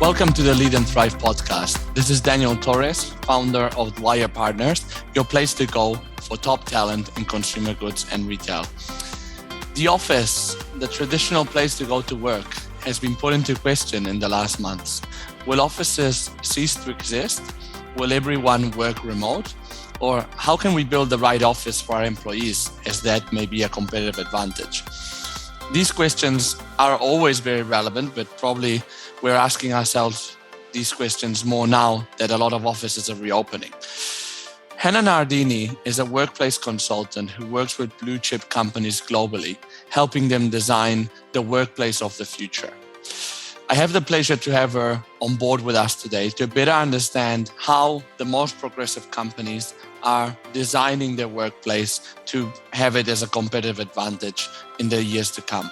Welcome to the Lead and Thrive podcast. This is Daniel Torres, founder of Wire Partners, your place to go for top talent in consumer goods and retail. The office, the traditional place to go to work, has been put into question in the last months. Will offices cease to exist? Will everyone work remote? Or how can we build the right office for our employees, as that may be a competitive advantage? These questions are always very relevant, but probably we're asking ourselves these questions more now that a lot of offices are reopening. Hannah Nardini is a workplace consultant who works with blue chip companies globally, helping them design the workplace of the future. I have the pleasure to have her on board with us today to better understand how the most progressive companies are designing their workplace to have it as a competitive advantage in the years to come.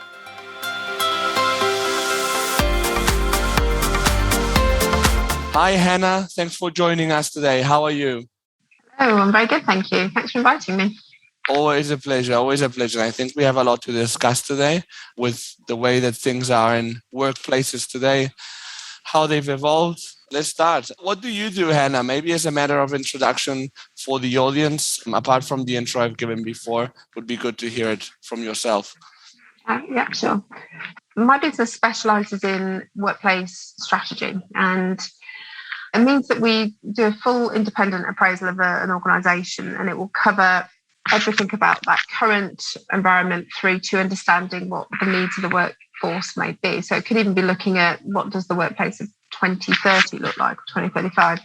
Hi, Hannah. Thanks for joining us today. How are you? Hello, I'm very good, thank you. Thanks for inviting me. Always a pleasure. Always a pleasure. I think we have a lot to discuss today with the way that things are in workplaces today, how they've evolved. Let's start. What do you do, Hannah? Maybe as a matter of introduction for the audience, apart from the intro I've given before, would be good to hear it from yourself. Yeah, sure. My business specializes in workplace strategy, and it means that we do a full independent appraisal of an organization, and it will cover everything about that current environment through to understanding what the needs of the workforce may be. So it could even be looking at what does the workplace of 2030 look like, or 2035.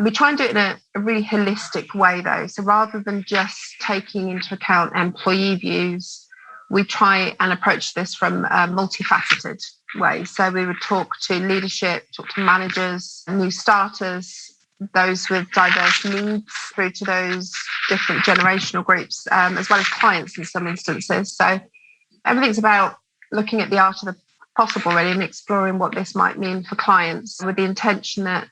We try and do it in a really holistic way, though. So rather than just taking into account employee views, we try and approach this from a multifaceted way. So we would talk to leadership, talk to managers, new starters, those with diverse needs, through to those different generational groups, as well as clients in some instances. So everything's about looking at the art of the possible, really, and exploring what this might mean for clients with the intention that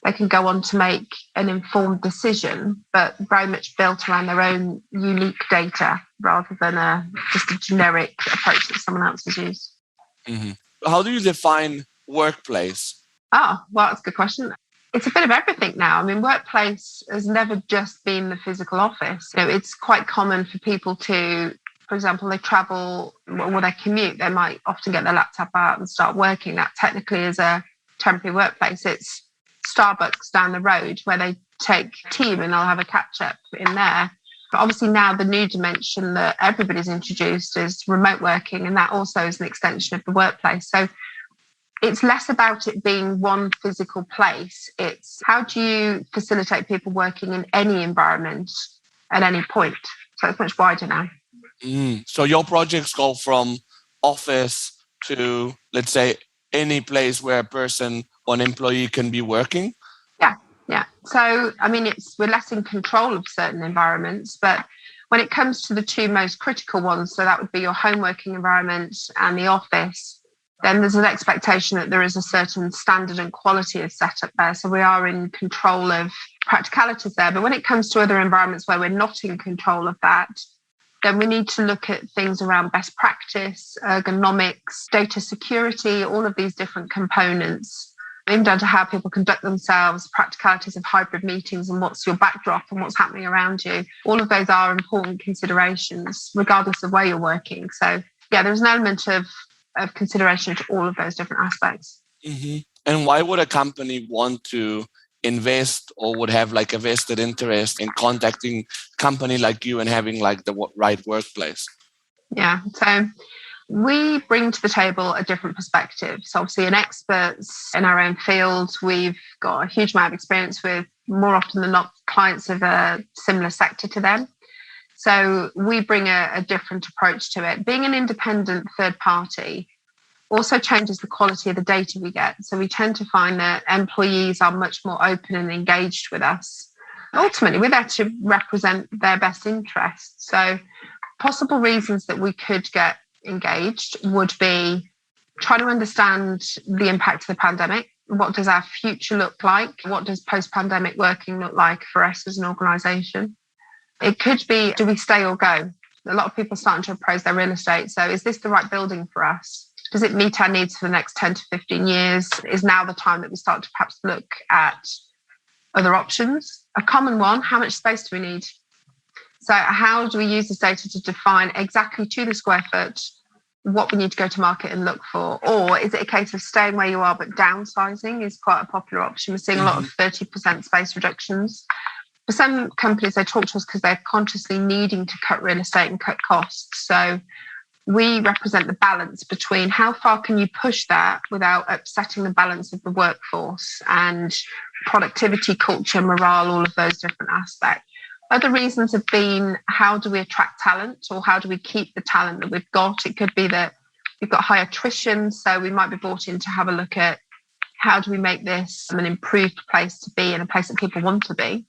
they can go on to make an informed decision, but very much built around their own unique data rather than just a generic approach that someone else has used. Mm-hmm. How do you define workplace? Well, that's a good question. It's a bit of everything now. I mean, workplace has never just been the physical office. It's quite common for people to, for example, they travel or they commute, they might often get their laptop out and start working. That technically is a temporary workplace. It's Starbucks down the road where they take tea and they'll have a catch up in there. But obviously now the new dimension that everybody's introduced is remote working, and that also is an extension of the workplace. So it's less about it being one physical place. It's how do you facilitate people working in any environment at any point? So it's much wider now. So your projects go from office to, let's say, any place where a person or an employee can be working? Yeah. So, I mean, we're less in control of certain environments, but when it comes to the two most critical ones, so that would be your home working environment and the office, then there's an expectation that there is a certain standard and quality of setup there. So we are in control of practicalities there. But when it comes to other environments where we're not in control of that, then we need to look at things around best practice, ergonomics, data security, all of these different components, even down to how people conduct themselves, practicalities of hybrid meetings and what's your backdrop and what's happening around you. All of those are important considerations, regardless of where you're working. So, yeah, there's an element of consideration to all of those different aspects. Mm-hmm. And why would a company want to invest or would have like a vested interest in contacting a company like you and having like the right workplace? Yeah, so we bring to the table a different perspective. So obviously in experts in our own field, we've got a huge amount of experience with, more often than not, clients of a similar sector to them. So we bring a different approach to it. Being an independent third party also changes the quality of the data we get. So we tend to find that employees are much more open and engaged with us. Ultimately, we're there to represent their best interests. So possible reasons that we could get engaged would be trying to understand the impact of the pandemic. What does our future look like? What does post-pandemic working look like for us as an organisation? It could be, do we stay or go? A lot of people are starting to appraise their real estate. So is this the right building for us? Does it meet our needs for the next 10 to 15 years? Is now the time that we start to perhaps look at other options? A common one, how much space do we need? So how do we use this data to define exactly to the square foot what we need to go to market and look for? Or is it a case of staying where you are but downsizing is quite a popular option? We're seeing a lot of 30% space reductions. For some companies, they talk to us because they're consciously needing to cut real estate and cut costs. So we represent the balance between how far can you push that without upsetting the balance of the workforce and productivity, culture, morale, all of those different aspects. Other reasons have been, how do we attract talent, or how do we keep the talent that we've got? It could be that we've got high attrition, so we might be brought in to have a look at how do we make this an improved place to be and a place that people want to be.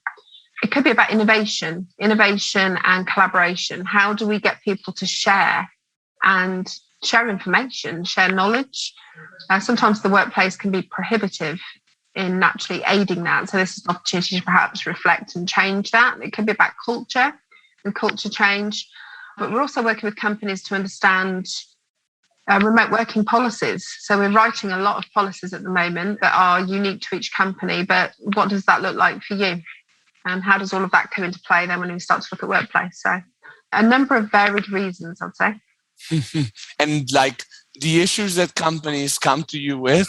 It could be about innovation and collaboration. How do we get people to share information, share knowledge? Sometimes the workplace can be prohibitive in naturally aiding that. So this is an opportunity to perhaps reflect and change that. It could be about culture and culture change. But we're also working with companies to understand remote working policies. So we're writing a lot of policies at the moment that are unique to each company. But what does that look like for you? And how does all of that come into play then when we start to look at workplace? So a number of varied reasons, I'd say. And like the issues that companies come to you with,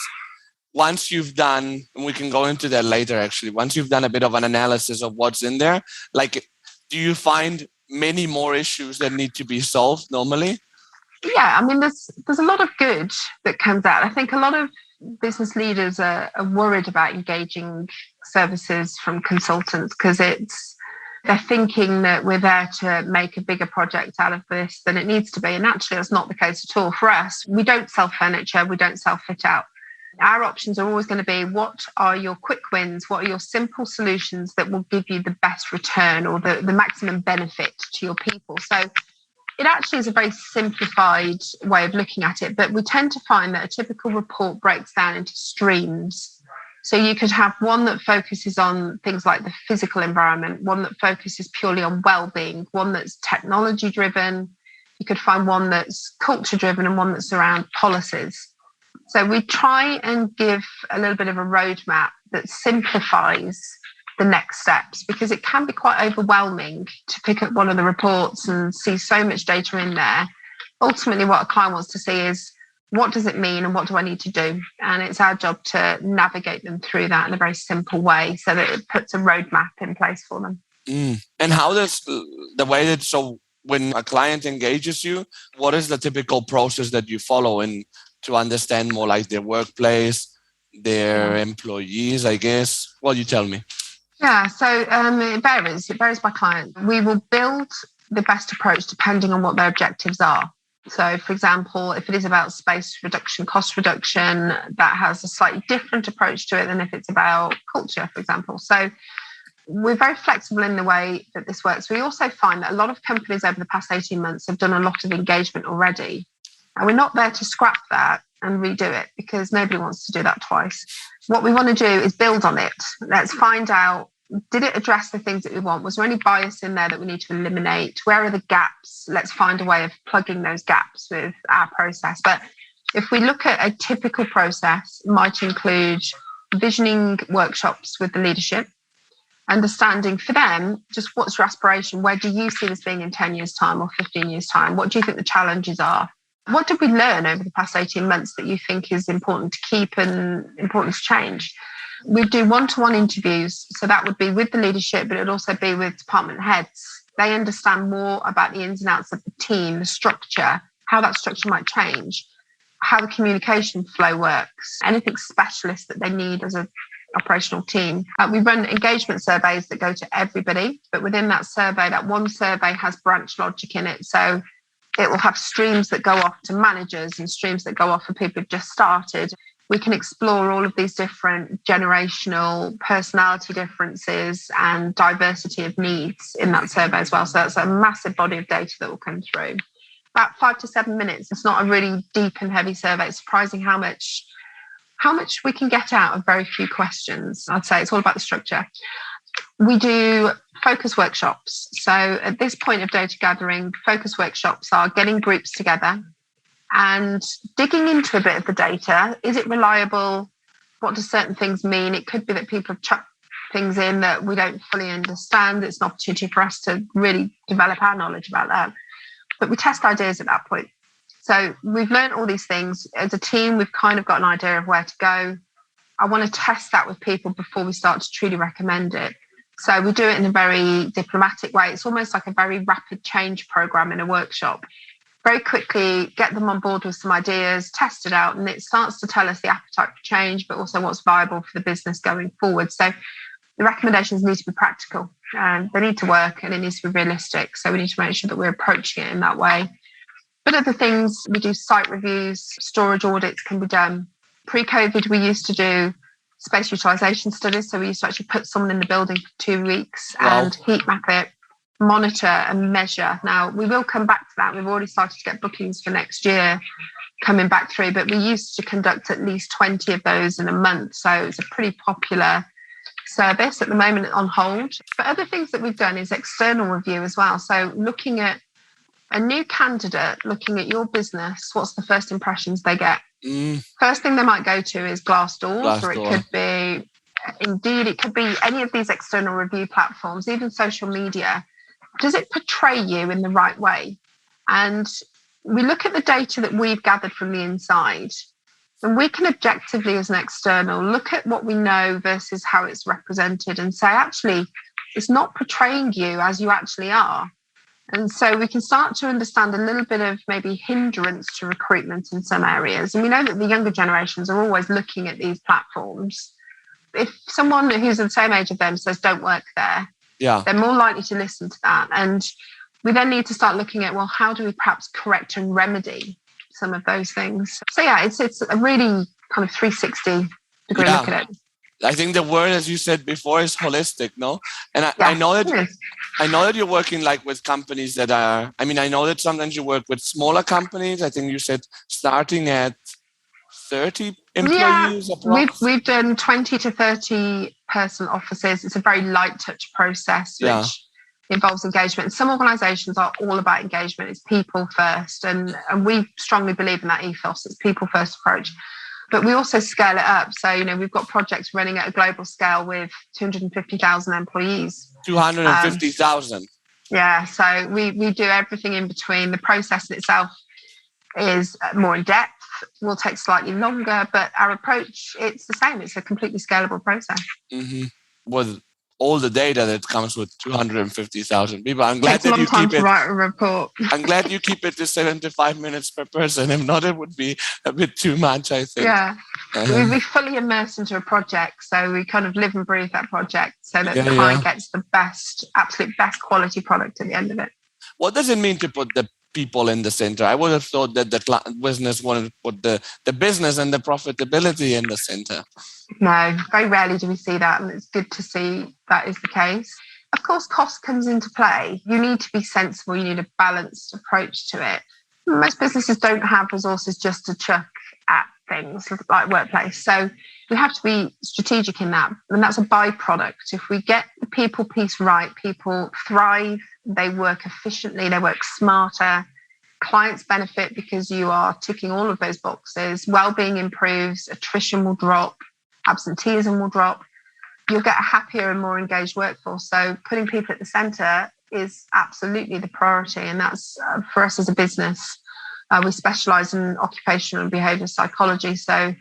once you've done, and we can go into that later actually, once you've done a bit of an analysis of what's in there, like, do you find many more issues that need to be solved normally? Yeah, I mean, there's a lot of good that comes out. I think a lot of business leaders are worried about engaging services from consultants because they're thinking that we're there to make a bigger project out of this than it needs to be. And actually, that's not the case at all. For us, we don't sell furniture, we don't sell fit out. Our options are always going to be, what are your quick wins? What are your simple solutions that will give you the best return or the maximum benefit to your people? So it actually is a very simplified way of looking at it, but we tend to find that a typical report breaks down into streams. So you could have one that focuses on things like the physical environment, one that focuses purely on well-being, one that's technology-driven. You could find one that's culture-driven and one that's around policies. So we try and give a little bit of a roadmap that simplifies the next steps, because it can be quite overwhelming to pick up one of the reports and see so much data in there. Ultimately, what a client wants to see is, what does it mean and what do I need to do? And it's our job to navigate them through that in a very simple way so that it puts a roadmap in place for them. And how does the way that, so when a client engages you, what is the typical process that you follow in to understand more like their workplace, their employees, I guess? Well, you tell me. Yeah, so it varies by client. We will build the best approach depending on what their objectives are. So, for example, if it is about space reduction, cost reduction, that has a slightly different approach to it than if it's about culture, for example. So we're very flexible in the way that this works. We also find that a lot of companies over the past 18 months have done a lot of engagement already. And we're not there to scrap that and redo it, because nobody wants to do that twice. What we want to do is build on it. Let's find out, did it address the things that we want? Was there any bias in there that we need to eliminate? Where are the gaps? Let's find a way of plugging those gaps with our process. But if we look at a typical process, it might include visioning workshops with the leadership, understanding for them, just what's your aspiration? Where do you see this being in 10 years' time or 15 years' time? What do you think the challenges are? What did we learn over the past 18 months that you think is important to keep and important to change? We do one-to-one interviews. So that would be with the leadership, but it would also be with department heads. They understand more about the ins and outs of the team, the structure, how that structure might change, how the communication flow works, anything specialist that they need as an operational team. We run engagement surveys that go to everybody, but within that survey, that one survey has branch logic in it. So it will have streams that go off to managers and streams that go off for people who've just started. We can explore all of these different generational personality differences and diversity of needs in that survey as well. So that's a massive body of data that will come through. About 5 to 7 minutes. It's not a really deep and heavy survey. It's surprising how much we can get out of very few questions. I'd say it's all about the structure. We do focus workshops. So at this point of data gathering, focus workshops are getting groups together and digging into a bit of the data. Is it reliable? What do certain things mean? It could be that people have chucked things in that we don't fully understand. It's an opportunity for us to really develop our knowledge about that. But we test ideas at that point. So we've learned all these things. As a team, we've kind of got an idea of where to go. I want to test that with people before we start to truly recommend it. So we do it in a very diplomatic way. It's almost like a very rapid change program in a workshop. Very quickly get them on board with some ideas, test it out, and it starts to tell us the appetite for change, but also what's viable for the business going forward. So the recommendations need to be practical, and they need to work, and it needs to be realistic. So we need to make sure that we're approaching it in that way. But other things, we do site reviews, storage audits can be done. Pre-COVID, we used to do space utilisation studies. So we used to actually put someone in the building for 2 weeks and heat map it, monitor and measure. Now, we will come back to that. We've already started to get bookings for next year coming back through, but we used to conduct at least 20 of those in a month. So it's a pretty popular service at the moment on hold. But other things that we've done is external review as well. So looking at a new candidate, looking at your business, what's the first impressions they get? First thing they might go to is Glassdoor, or it could be Indeed, it could be any of these external review platforms, even social media. Does it portray you in the right way? And we look at the data that we've gathered from the inside, and we can objectively, as an external, look at what we know versus how it's represented and say, actually, it's not portraying you as you actually are. And so we can start to understand a little bit of maybe hindrance to recruitment in some areas. And we know that the younger generations are always looking at these platforms. If someone who's the same age of them says, don't work there, they're more likely to listen to that. And we then need to start looking at, well, how do we perhaps correct and remedy some of those things? So it's a really kind of 360 degree look at it. I think the word, as you said before, is holistic, no? And I know that you're working like with companies that are, I know that sometimes you work with smaller companies. I think you said starting at 30 employees. We've done 20 to 30 person offices. It's a very light touch process, which involves engagement. And some organizations are all about engagement. It's people first. And we strongly believe in that ethos. It's people first approach. But we also scale it up. So, we've got projects running at a global scale with 250,000 employees. 250,000. So we do everything in between. The process itself is more in depth, will take slightly longer, but our approach, it's the same. It's a completely scalable process. Mm-hmm. With all the data that comes with 250,000 people. I'm glad that you keep it. To write a report. I'm glad you keep it to 75 minutes per person. If not, it would be a bit too much, I think. Yeah. We fully immerse into a project. So we kind of live and breathe that project so that the client gets the absolute best quality product at the end of it. What does it mean to put the people in the center? I would have thought that the business wanted to put the business and the profitability in the center. No, very rarely do we see that, and it's good to see that is the case. Of course, cost comes into play. You need to be sensible. You need a balanced approach to it. Most businesses don't have resources just to chuck at things like workplace. So we have to be strategic in that, and that's a byproduct. If we get the people piece right, people thrive, they work efficiently, they work smarter, clients benefit because you are ticking all of those boxes, well-being improves, attrition will drop, absenteeism will drop, you'll get a happier and more engaged workforce. So putting people at the centre is absolutely the priority, and that's for us as a business. We specialise in occupational and behavioural psychology, so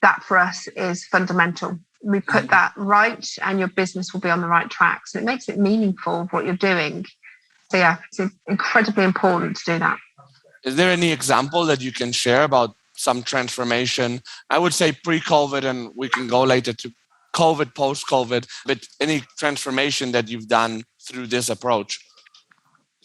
that for us is fundamental. We put that right and your business will be on the right track. So it makes it meaningful what you're doing. So it's incredibly important to do that. Is there any example that you can share about some transformation? I would say pre-COVID, and we can go later to COVID, post-COVID, but any transformation that you've done through this approach?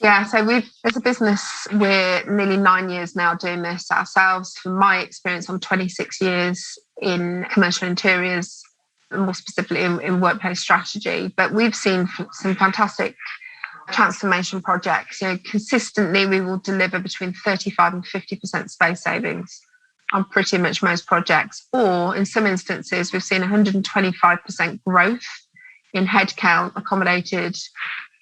Yeah, so as a business, we're nearly 9 years now doing this ourselves. From my experience, I'm 26 years in commercial interiors, and more specifically in workplace strategy. But we've seen some fantastic transformation projects. Consistently, we will deliver between 35 and 50% space savings on pretty much most projects. Or in some instances, we've seen 125% growth in headcount accommodated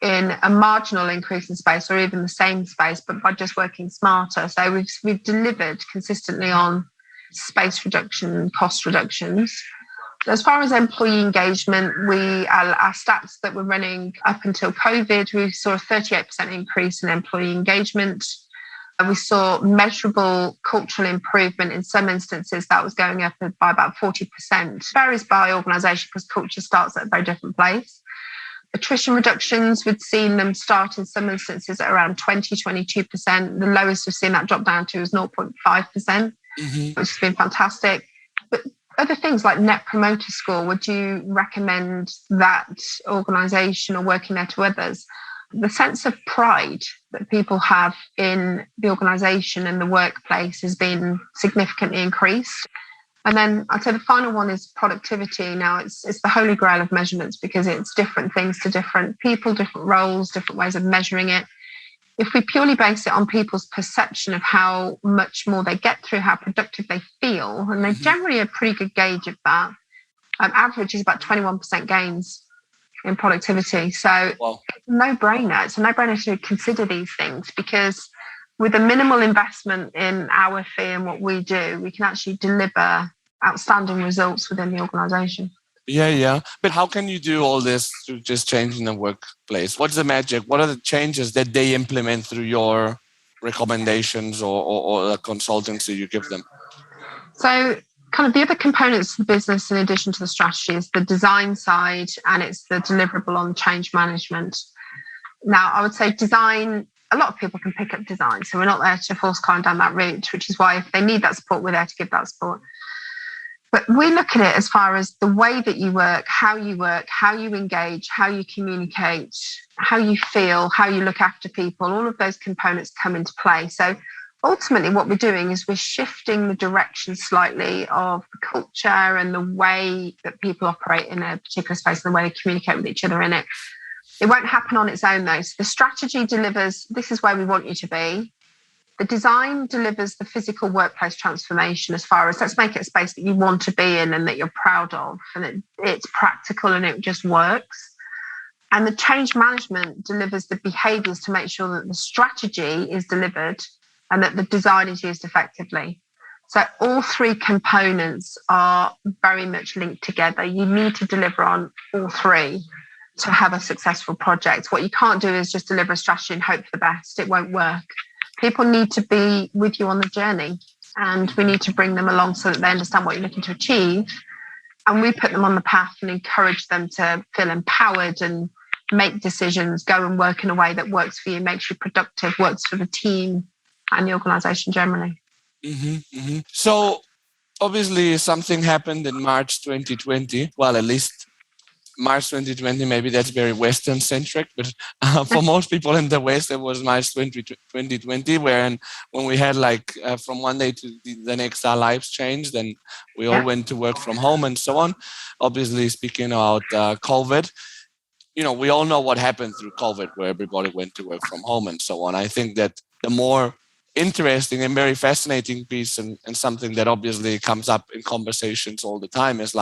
in a marginal increase in space or even the same space, but by just working smarter. So we've delivered consistently on space reduction, cost reductions. As far as employee engagement, our stats that were running up until COVID, we saw a 38% increase in employee engagement. We saw measurable cultural improvement. In some instances, that was going up by about 40%. Varies by organisation because culture starts at a very different place. Attrition reductions, we'd seen them start in some instances at around 22%. The lowest we've seen that drop down to is 0.5%, which has been fantastic. But other things like Net Promoter Score, would you recommend that organisation or working there to others? The sense of pride that people have in the organisation and the workplace has been significantly increased. And then I'd say the final one is productivity. Now, it's the holy grail of measurements because it's different things to different people, different roles, different ways of measuring it. If we purely base it on people's perception of how much more they get through, how productive they feel, and they're generally a pretty good gauge of that, average is about 21% gains in productivity. So It's a no-brainer. It's a no-brainer to consider these things because with a minimal investment in our fee and what we do, we can actually deliver outstanding results within the organisation. Yeah. But how can you do all this through just changing the workplace? What's the magic? What are the changes that they implement through your recommendations or the consultancy you give them? So kind of the other components of the business in addition to the strategy is the design side and it's the deliverable on change management. Now, I would say design, a lot of people can pick up design. So we're not there to force client down that route, which is why if they need that support, we're there to give that support. But we look at it as far as the way that you work, how you engage, how you communicate, how you feel, how you look after people, all of those components come into play. So ultimately what we're doing is we're shifting the direction slightly of the culture and the way that people operate in a particular space and the way they communicate with each other in it. It won't happen on its own though. So the strategy delivers, this is where we want you to be. The design delivers the physical workplace transformation as far as let's make it a space that you want to be in and that you're proud of and it's practical and it just works. And the change management delivers the behaviours to make sure that the strategy is delivered and that the design is used effectively. So all three components are very much linked together. You need to deliver on all three to have a successful project. What you can't do is just deliver a strategy and hope for the best. It won't work. People need to be with you on the journey and we need to bring them along so that they understand what you're looking to achieve. And we put them on the path and encourage them to feel empowered and make decisions, go and work in a way that works for you, makes you productive, works for the team and the organisation generally. So obviously something happened in March 2020. Well, at least March 2020, maybe that's very Western centric, but for most people in the West, it was March 2020, when we had from one day to the next, our lives changed and we all went to work from home and so on. Obviously, speaking about COVID, we all know what happened through COVID, where everybody went to work from home and so on. I think that the more interesting and very fascinating piece and something that obviously comes up in conversations all the time is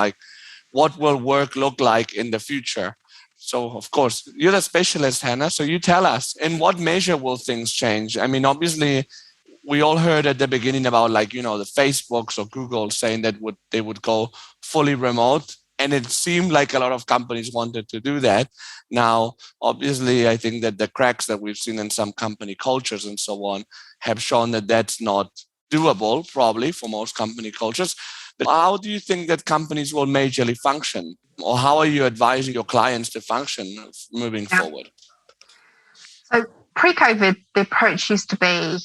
what will work look like in the future? So, of course, you're the specialist, Hannah. So you tell us, in what measure will things change? I mean, obviously, we all heard at the beginning about the Facebooks or Google saying that they would go fully remote. And it seemed like a lot of companies wanted to do that. Now, obviously, I think that the cracks that we've seen in some company cultures and so on have shown that that's not doable, probably, for most company cultures. But how do you think that companies will majorly function? Or how are you advising your clients to function moving forward? So pre-COVID, the approach used to be,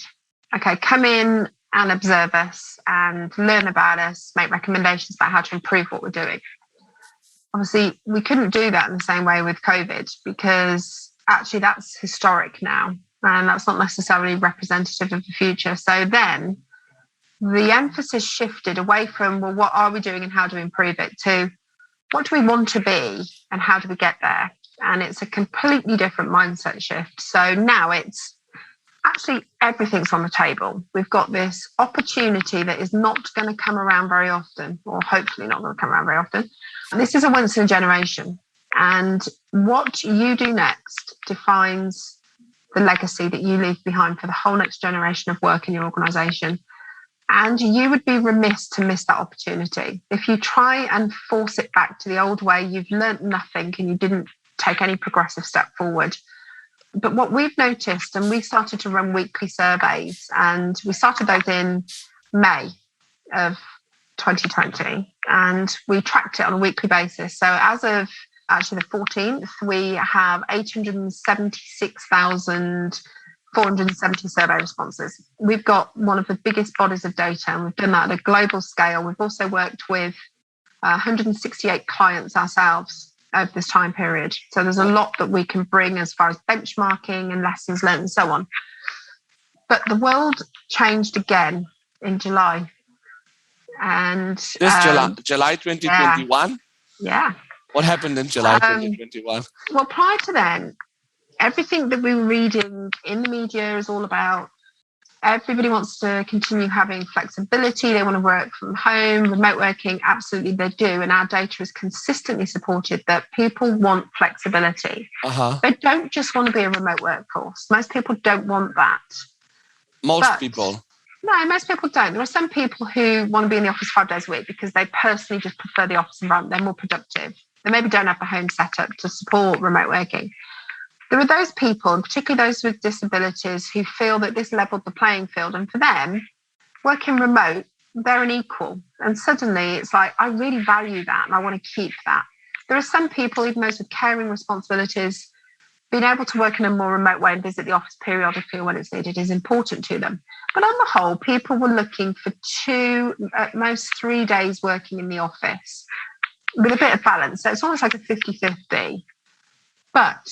okay, come in and observe us and learn about us, make recommendations about how to improve what we're doing. Obviously, we couldn't do that in the same way with COVID because actually that's historic now and that's not necessarily representative of the future. So then the emphasis shifted away from, well, what are we doing and how do we improve it, to what do we want to be and how do we get there? And it's a completely different mindset shift. So now it's actually everything's on the table. We've got this opportunity that is not going to come around very often, or hopefully not going to come around very often. And this is a once in a generation. And what you do next defines the legacy that you leave behind for the whole next generation of work in your organisation. And you would be remiss to miss that opportunity. If you try and force it back to the old way, you've learnt nothing and you didn't take any progressive step forward. But what we've noticed, and we started to run weekly surveys, and we started those in May of 2020, and we tracked it on a weekly basis. So as of actually the 14th, we have 876,470 survey responses. We've got one of the biggest bodies of data, and we've done that at a global scale. We've also worked with 168 clients ourselves over this time period. So there's a lot that we can bring as far as benchmarking and lessons learned and so on. But the world changed again in July. And July 2021? Yeah. What happened in July 2021? Well, prior to then, everything that we were reading in the media is all about everybody wants to continue having flexibility. They want to work from home, remote working. Absolutely, they do. And our data has consistently supported that people want flexibility. They don't just want to be a remote workforce. Most people don't want that. Most people don't. There are some people who want to be in the office 5 days a week because they personally just prefer the office environment. They're more productive. They maybe don't have a home setup to support remote working. There are those people, and particularly those with disabilities, who feel that this leveled the playing field. And for them, working remote, they're an equal. And suddenly it's like, I really value that and I want to keep that. There are some people, even those with caring responsibilities, being able to work in a more remote way and visit the office periodically when it's needed is important to them. But on the whole, people were looking for 2, at most 3 days working in the office with a bit of balance. So it's almost like a 50-50. But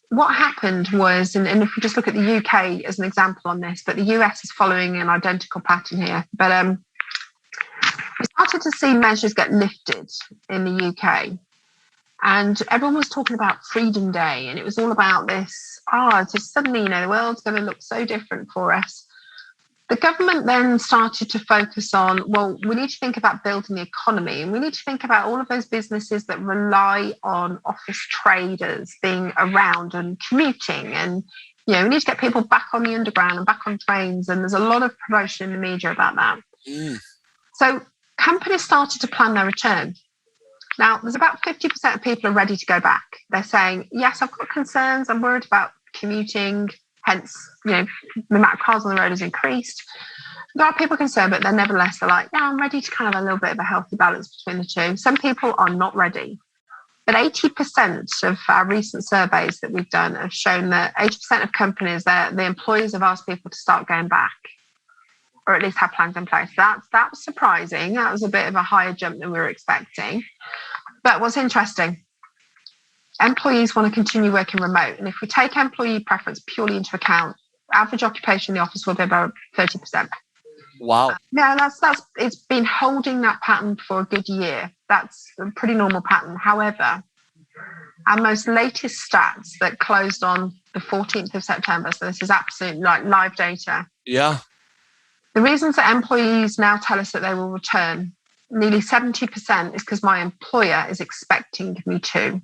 what happened was, and if we just look at the UK as an example on this, but the US is following an identical pattern here. But we started to see measures get lifted in the UK. And everyone was talking about Freedom Day, and it was all about this, just suddenly, the world's going to look so different for us. The government then started to focus on, well, we need to think about building the economy, and we need to think about all of those businesses that rely on office traders being around and commuting. And, we need to get people back on the underground and back on trains. And there's a lot of promotion in the media about that. So companies started to plan their return. Now, there's about 50% of people are ready to go back. They're saying, yes, I've got concerns. I'm worried about commuting. Hence, the amount of cars on the road has increased. There are people concerned, but nevertheless, they're like, yeah, I'm ready to kind of have a little bit of a healthy balance between the two. Some people are not ready. But 80% of our recent surveys that we've done have shown that 80% of companies, the employers have asked people to start going back, or at least have plans in place. That was surprising. That was a bit of a higher jump than we were expecting. But what's interesting, employees want to continue working remote. And if we take employee preference purely into account, average occupation in the office will be about 30%. Wow. Yeah, it's been holding that pattern for a good year. That's a pretty normal pattern. However, our most latest stats that closed on the 14th of September, so this is absolute live data. Yeah. The reasons that employees now tell us that they will return, nearly 70% is because my employer is expecting me to.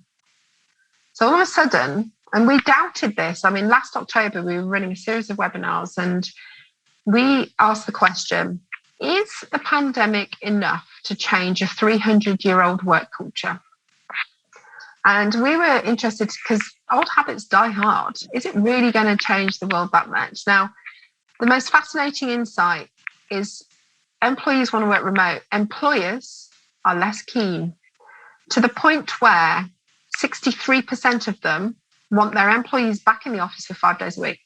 So all of a sudden, and we doubted this. I mean, last October, we were running a series of webinars and we asked the question, is the pandemic enough to change a 300-year-old work culture? And we were interested because old habits die hard. Is it really going to change the world that much? Now, the most fascinating insight is employees want to work remote. Employers are less keen, to the point where 63% of them want their employees back in the office for 5 days a week.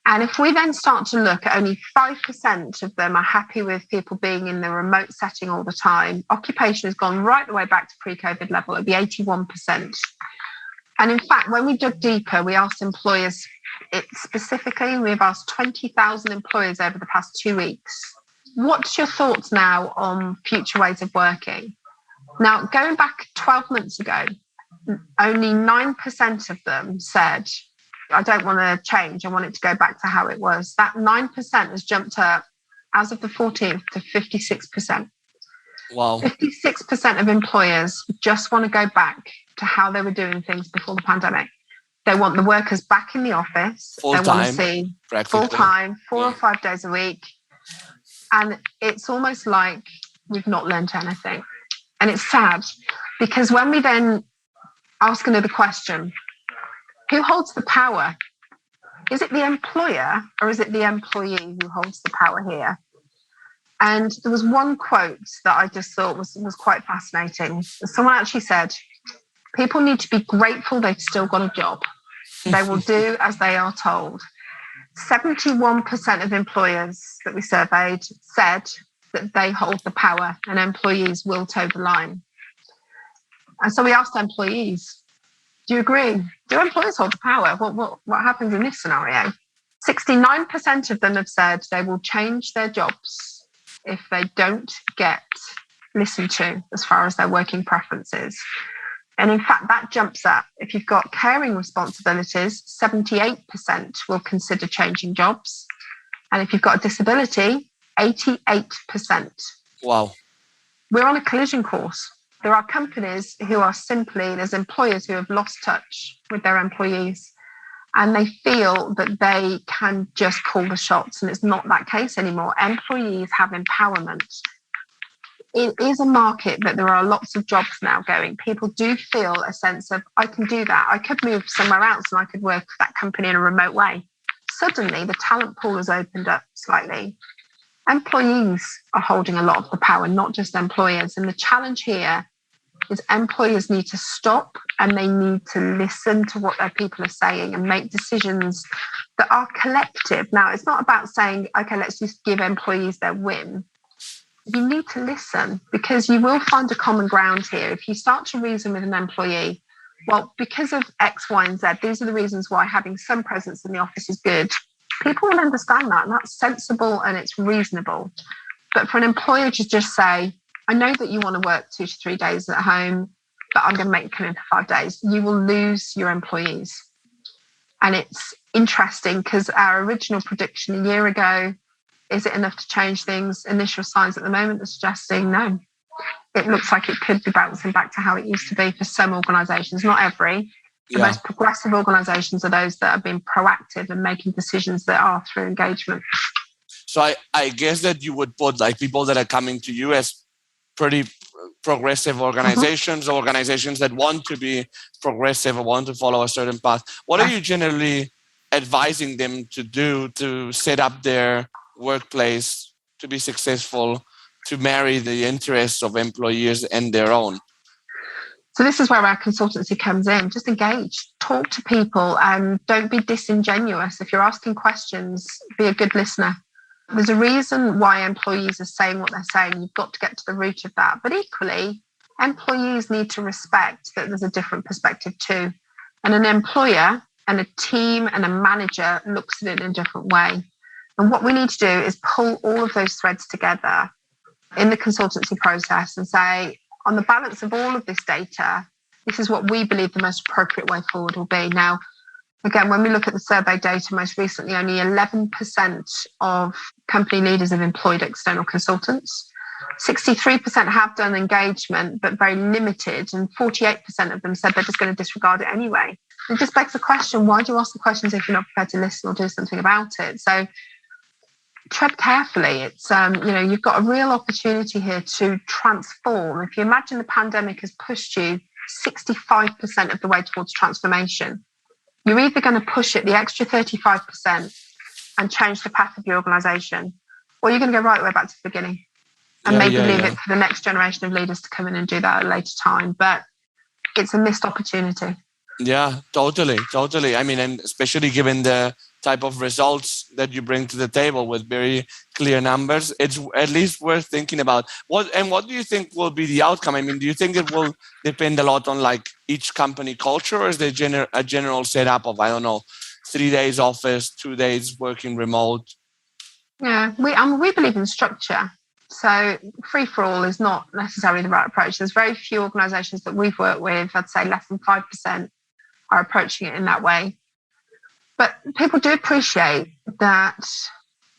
And if we then start to look at only 5% of them are happy with people being in the remote setting all the time, occupation has gone right the way back to pre-COVID level. It'd be 81%. And in fact, when we dug deeper, we asked employers, we've asked 20,000 employers over the past 2 weeks, what's your thoughts now on future ways of working? Now, going back 12 months ago, only 9% of them said, I don't want to change. I want it to go back to how it was. That 9% has jumped up as of the 14th to 56%. Wow. 56% of employers just want to go back to how they were doing things before the pandemic. They want the workers back in the office. Full They want to time, see practically. full time, 4 Yeah. or 5 days a week. And it's almost like we've not learned anything. And it's sad because when we then ask another question, who holds the power? Is it the employer or is it the employee who holds the power here? And there was one quote that I just thought was quite fascinating. Someone actually said, people need to be grateful they've still got a job. They will do as they are told. 71% of employers that we surveyed said that they hold the power and employees will toe the line. And so we asked employees, do you agree? Do employers hold the power? What happens in this scenario? 69% of them have said they will change their jobs if they don't get listened to as far as their working preferences. And in fact, that jumps up. If you've got caring responsibilities, 78% will consider changing jobs. And if you've got a disability, 88%. Wow. We're on a collision course. There are companies who are simply, there's employers who have lost touch with their employees and they feel that they can just call the shots. And it's not that case anymore. Employees have empowerment. It is a market that there are lots of jobs now going. People do feel a sense of, I can do that. I could move somewhere else and I could work for that company in a remote way. Suddenly, the talent pool has opened up slightly. Employees are holding a lot of the power, not just employers. And the challenge here is employers need to stop and they need to listen to what their people are saying and make decisions that are collective. Now, it's not about saying, okay, let's just give employees their whim. You need to listen because you will find a common ground here. If you start to reason with an employee, well, because of X, Y, and Z, these are the reasons why having some presence in the office is good. People will understand that, and that's sensible and it's reasonable. But for an employer to just say, I know that you want to work 2 to 3 days at home, but I'm going to make you come in for 5 days, you will lose your employees. And it's interesting because our original prediction a year ago, is it enough to change things? Initial signs at the moment are suggesting no. It looks like it could be bouncing back to how it used to be for some organisations, not every. The most progressive organisations are those that have been proactive and making decisions that are through engagement. So I guess that you would put like people that are coming to you as pretty progressive organizations, organizations that want to be progressive or want to follow a certain path. What are you generally advising them to do to set up their workplace to be successful, to marry the interests of employees and their own? So this is where our consultancy comes in. Just engage, talk to people and don't be disingenuous. If you're asking questions, be a good listener. There's a reason why employees are saying what they're saying. You've got to get to the root of that. But equally, employees need to respect that there's a different perspective too. And an employer and a team and a manager looks at it in a different way. And what we need to do is pull all of those threads together in the consultancy process and say, on the balance of all of this data, this is what we believe the most appropriate way forward will be. Now, again, when we look at the survey data, most recently, only 11% of company leaders have employed external consultants. 63% have done engagement, but very limited. And 48% of them said they're just going to disregard it anyway. It just begs the question, why do you ask the questions if you're not prepared to listen or do something about it? So tread carefully. It's, you've got a real opportunity here to transform. If you imagine the pandemic has pushed you 65% of the way towards transformation, you're either going to push it the extra 35% and change the path of your organisation, or you're going to go right the way back to the beginning and leave it for the next generation of leaders to come in and do that at a later time. But it's a missed opportunity. Yeah, totally. I mean, and especially given the type of results that you bring to the table with very clear numbers, it's at least worth thinking about. What do you think will be the outcome? I mean, do you think it will depend a lot on like each company culture, or is there a general setup of, 3 days office, 2 days working remote? Yeah, we believe in structure. So free for all is not necessarily the right approach. There's very few organisations that we've worked with, I'd say less than 5% are approaching it in that way. But people do appreciate that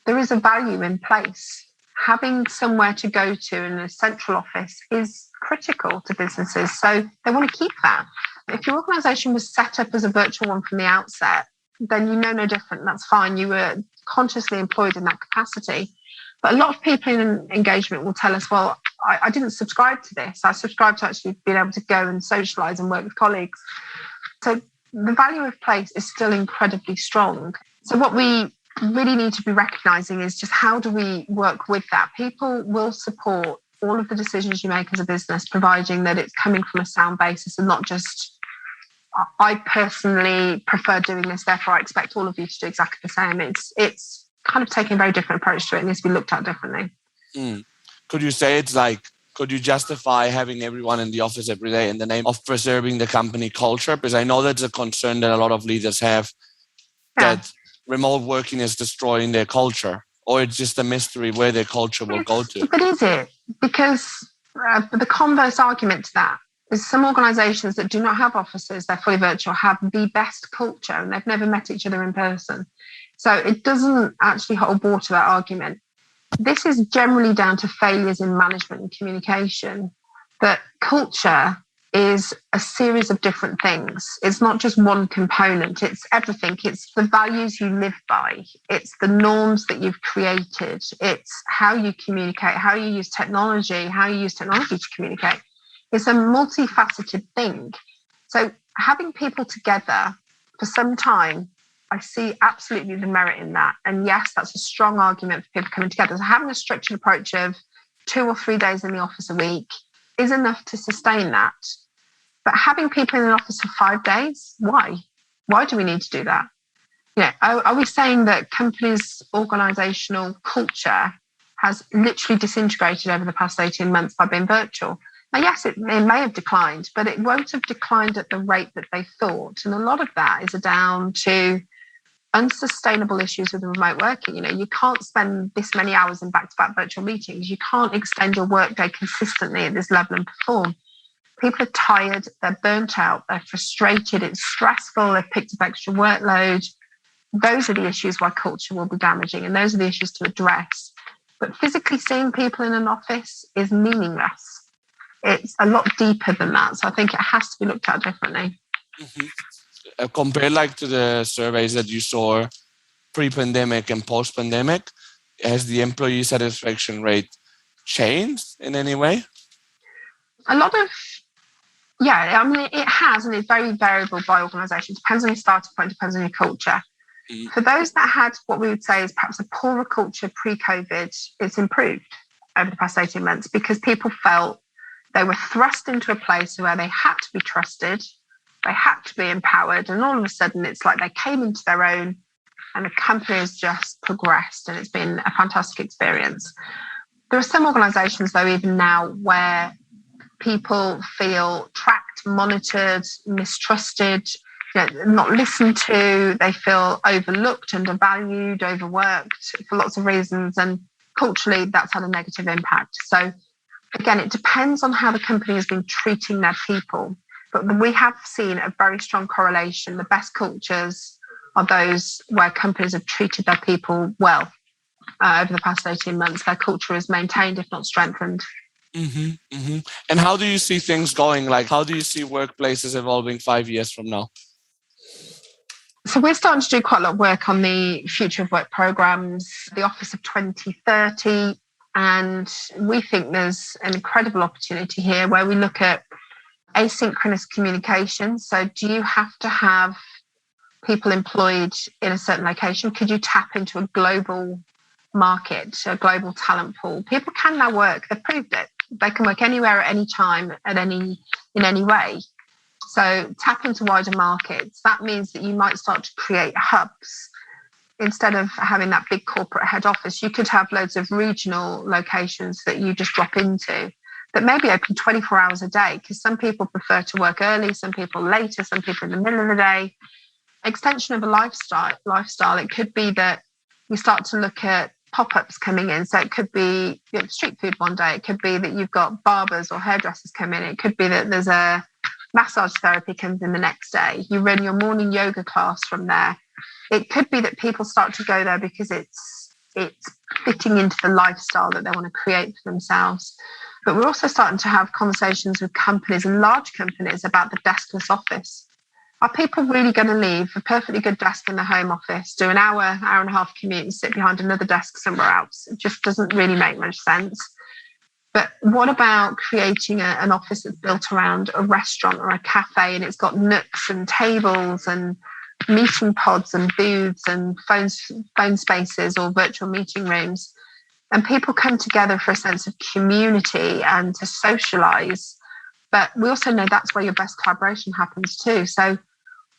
there is a value in place. having somewhere to go to in a central office is critical to businesses. So they want to keep that. If your organisation was set up as a virtual one from the outset, then you know no different. That's fine. You were consciously employed in that capacity. But a lot of people in engagement will tell us, well, I didn't subscribe to this. I subscribed to actually being able to go and socialise and work with colleagues. So the value of place is still incredibly strong. So what we really need to be recognising is just how do we work with that? People will support all of the decisions you make as a business, providing that it's coming from a sound basis and not just, I personally prefer doing this, therefore I expect all of you to do exactly the same. It's kind of taking a very different approach to it and needs to be looked at differently. Could you say could you justify having everyone in the office every day in the name of preserving the company culture? Because I know that's a concern that a lot of leaders have, that remote working is destroying their culture, or it's just a mystery where their culture will go to. But is it? Because the converse argument to that is some organisations that do not have offices, they're fully virtual, have the best culture and they've never met each other in person. So it doesn't actually hold water, that argument. This is generally down to failures in management and communication. But culture is a series of different things. It's not just one component. It's everything. It's the values you live by. It's the norms that you've created. It's how you communicate, how you use technology to communicate. It's a multifaceted thing. So having people together for some time, I see absolutely the merit in that. And yes, that's a strong argument for people coming together. So having a structured approach of 2 or 3 days in the office a week is enough to sustain that. But having people in an office for 5 days, why? Why do we need to do that? Are we saying that companies' organisational culture has literally disintegrated over the past 18 months by being virtual? Now, yes, it may have declined, but it won't have declined at the rate that they thought. And a lot of that is down to unsustainable issues with remote working. You can't spend this many hours in back-to-back virtual meetings. You can't extend your workday consistently at this level and perform. People are tired, they're burnt out, they're frustrated, it's stressful, they've picked up extra workload. Those are the issues why culture will be damaging, and those are the issues to address. But physically seeing people in an office is meaningless. It's a lot deeper than that. So I think it has to be looked at differently. Mm-hmm. Compared to the surveys that you saw pre-pandemic and post-pandemic, has the employee satisfaction rate changed in any way? A lot of, it has, and it's very variable by organisation. Depends on your starting point, depends on your culture. Mm. For those that had what we would say is perhaps a poorer culture pre-COVID, it's improved over the past 18 months because people felt they were thrust into a place where they had to be trusted, they had to be empowered, and all of a sudden it's like they came into their own and the company has just progressed, and it's been a fantastic experience. There are some organisations, though, even now, where people feel tracked, monitored, mistrusted, not listened to. They feel overlooked, undervalued, overworked for lots of reasons. And culturally, that's had a negative impact. So again, it depends on how the company has been treating their people. But we have seen a very strong correlation. The best cultures are those where companies have treated their people well. Over the past 18 months, their culture is maintained, if not strengthened. Mm-hmm, mm-hmm. And how do you see things going? How do you see workplaces evolving 5 years from now? So we're starting to do quite a lot of work on the future of work programs, the Office of 2030, and we think there's an incredible opportunity here where we look at asynchronous communication. So do you have to have people employed in a certain location? Could you tap into a global market, a global talent pool? People can now work. They've proved it. They can work anywhere at any time, in any way. So tap into wider markets. That means that you might start to create hubs. Instead of having that big corporate head office, you could have loads of regional locations that you just drop into that may be open 24 hours a day, because some people prefer to work early, some people later, some people in the middle of the day. Extension of a lifestyle. It could be that you start to look at pop-ups coming in. So it could be street food one day. It could be that you've got barbers or hairdressers come in. It could be that there's a massage therapy comes in the next day. You run your morning yoga class from there. It could be that people start to go there because it's it's fitting into the lifestyle that they want to create for themselves. But we're also starting to have conversations with companies and large companies about the deskless office. Are people really going to leave a perfectly good desk in the home office, do an hour and a half commute and sit behind another desk somewhere else? It just doesn't really make much sense. But what about creating an office that's built around a restaurant or a cafe, and it's got nooks and tables and meeting pods and booths and phone spaces or virtual meeting rooms, and people come together for a sense of community and to socialize. But we also know that's where your best collaboration happens too. So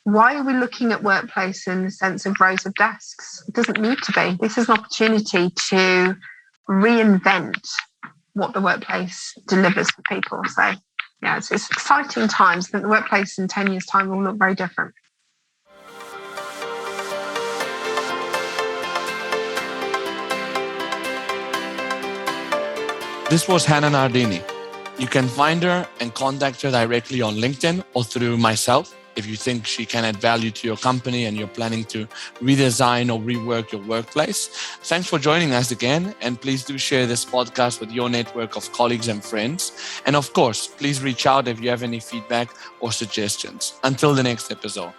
why are we looking at workplace in the sense of rows of desks? It doesn't need to be. This is an opportunity to reinvent what the workplace delivers for people. So yeah, it's exciting times. I think the workplace in 10 years' time will look very different. This was Hannah Nardini. You can find her and contact her directly on LinkedIn or through myself if you think she can add value to your company and you're planning to redesign or rework your workplace. Thanks for joining us again, and please do share this podcast with your network of colleagues and friends. And of course, please reach out if you have any feedback or suggestions. Until the next episode.